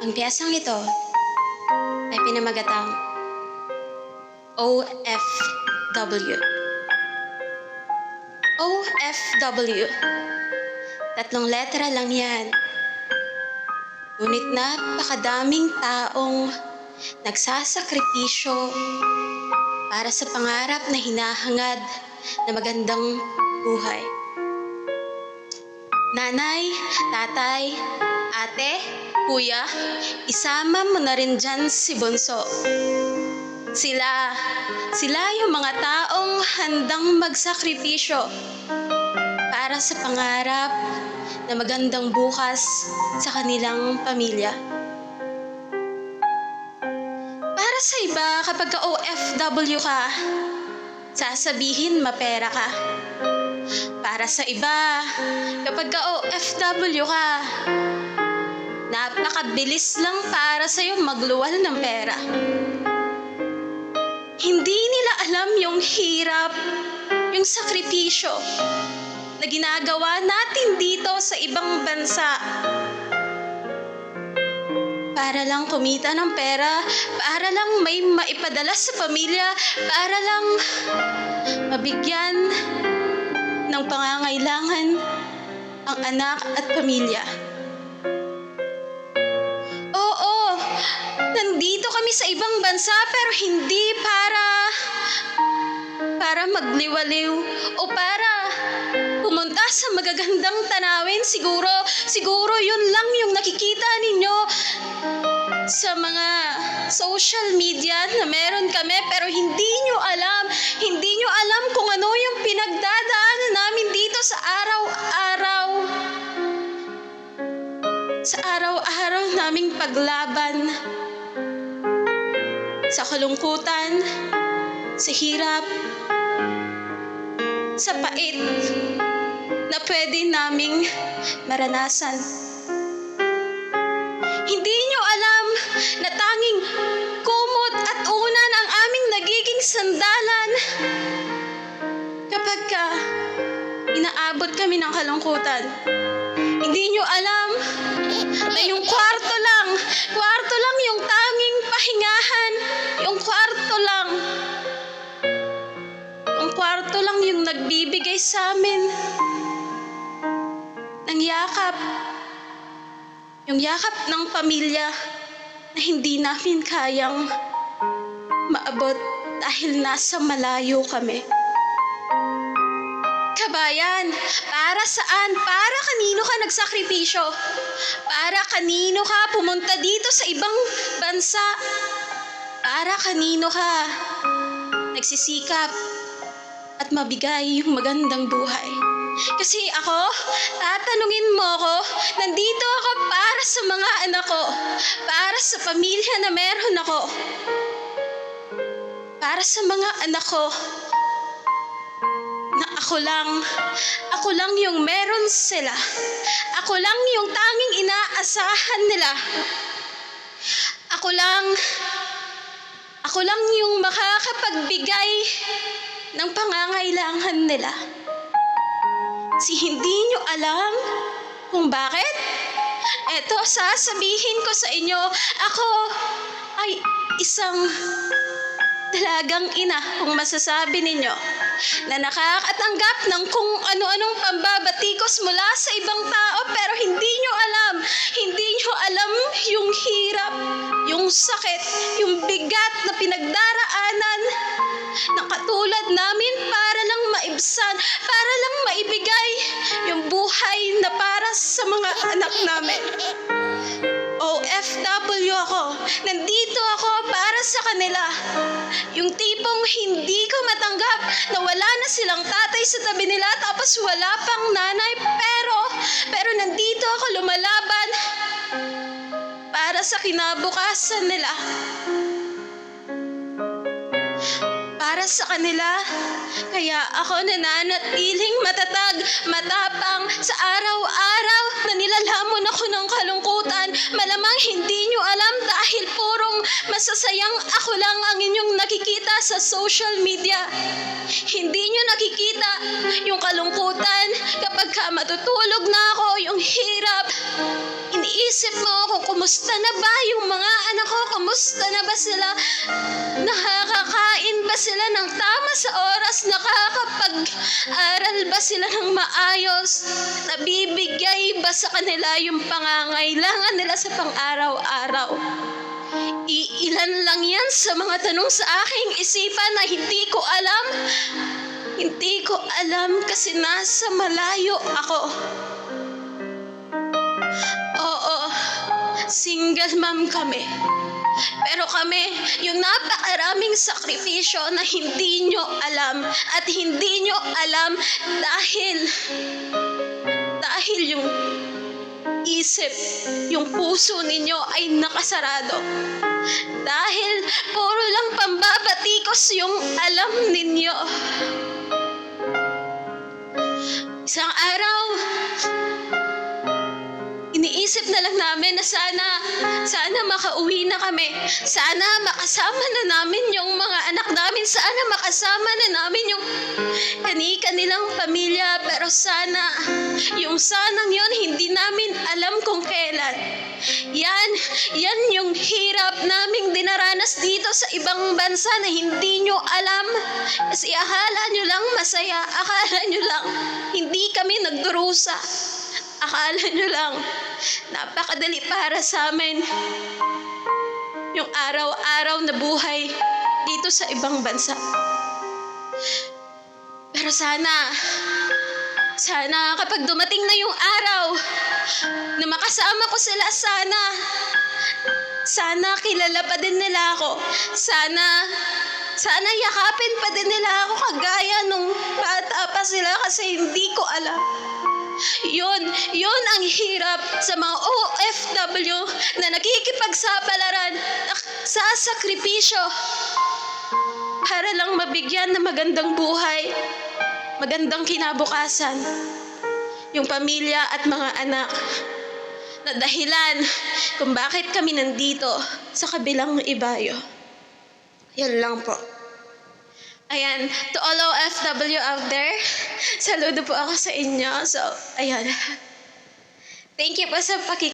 Ang piyesang ito ay pinamagatang OFW. OFW. Tatlong letra lang yan. Ngunit napakadaming taong nagsasakripisyo para sa pangarap na hinahangad na magandang buhay. Nanay, tatay, ate, kuya, isama mo na rin dyan si Bunso. Sila yung mga taong handang magsakripisyo para sa pangarap na magandang bukas sa kanilang pamilya. Para sa iba, kapag OFW ka, sasabihin mapera ka. Para sa iba, kapag OFW ka, napakabilis lang para sa'yo magluwal ng pera. Hindi nila alam yung hirap, yung sakripisyo na ginagawa natin dito sa ibang bansa para lang kumita ng pera, para lang may maipadala sa pamilya, para lang mabigyan ng pangangailangan ang anak at pamilya. Oo, nandito kami sa ibang bansa pero hindi para magliwaliw o para pumunta sa magagandang tanawin. Siguro yun lang yung nakikita ninyo sa mga social media na meron kami, pero hindi nyo alam kung ano yung pinagdadaanan namin dito sa araw-araw naming paglaban sa kalungkutan, sa hirap, sa pait na pwede naming maranasan. Hindi nyo alam na tanging kumot at unan ang aming nagiging sandalan kapag inaabot kami ng kalungkutan. Hindi nyo alam na yung kwarto lang yung tanging pahingahan, yung kwarto lang yung nagbibigay sa amin ng yakap, yung yakap ng pamilya na hindi namin kayang maabot dahil nasa malayo kami. Kabayan, para saan? Para kanino ka nagsakripisyo? Para kanino ka pumunta dito sa ibang bansa? Para kanino ka nagsisikap at mabigay yung magandang buhay? Kasi ako, tatanungin mo ako, nandito ako para sa mga anak ko, para sa pamilya na meron ako, para sa mga anak ko, na ako lang yung meron sila. Ako lang yung tanging inaasahan nila. Ako lang yung makakapagbigay ng pangangailangan nila. Hindi nyo alam kung bakit? Eto, sasabihin ko sa inyo, ako ay isang dalagang ina, kung masasabi ninyo, na nakakatanggap ng kung ano-anong pambabatikos mula sa ibang tao, pero hindi nyo alam yung hirap, yung sakit, yung bigat na pinagdaraanan ng katulad namin para lang maibsan, para lang maibigay yung buhay na para sa mga anak namin. OFW ako. Nandito ako para sa kanila. Yung tipong hindi ko matanggap na wala na silang tatay sa tabi nila tapos wala pang nanay, pero nandito ako lumalaban para sa kinabukasan nila. Para sa kanila, kaya ako nananatiling matatag, matapang sa araw-araw na nilalamon ako ng kalungkutan. Malamang hindi nyo alam dahil purong masasayang ako lang ang inyong nakikita sa social media. Hindi nyo nakikita yung kalungkutan kapag matutulog na ako, yung hirap. Iniisip mo kung Kumusta na ba yung mga anak ko? Kumusta na ba sila? Nakakakain ba sila ng tama sa oras? Nakakapag-aral ba sila ng maayos? Nabibigay ba sa kanila yung pangangailangan nila sa pang-araw-araw? Iilan lang yan sa mga tanong sa aking isipan na hindi ko alam. Hindi ko alam kasi nasa malayo ako. Oo, single mom kami. Pero kami, yung napakaraming sakripisyo na hindi nyo alam at hindi nyo alam dahil yung isip, yung puso ninyo ay nakasarado. Dahil puro lang pambabatikos yung alam ninyo. Isang araw, iniisip na lang namin na sana makauwi na kami. Sana makasama na namin yung mga anak namin. Sana makasama na namin yung kani-kanilang pamilya. Pero sana, yung sanang yon hindi namin alam kung kailan. Yan yung hirap naming dinaranas dito sa ibang bansa na hindi nyo alam. Kasi akala nyo lang masaya. Akala nyo lang hindi kami nagdurusa. Akala nyo lang, napakadali para sa amin yung araw-araw na buhay dito sa ibang bansa. Pero sana kapag dumating na yung araw na makasama ko sila, sana kilala pa din nila ako. Sana yakapin pa din nila ako kagaya nung bata pa sila kasi hindi ko alam. Yun ang hirap sa mga OFW na nakikipagsapalaran, nagsasakripisyo para lang mabigyan ng magandang buhay, magandang kinabukasan, yung pamilya at mga anak na dahilan kung bakit kami nandito sa kabilang ibayo. Yan lang po. Ayan, to all OFW out there, saludo po ako sa inyo. So, ayan. Thank you po sa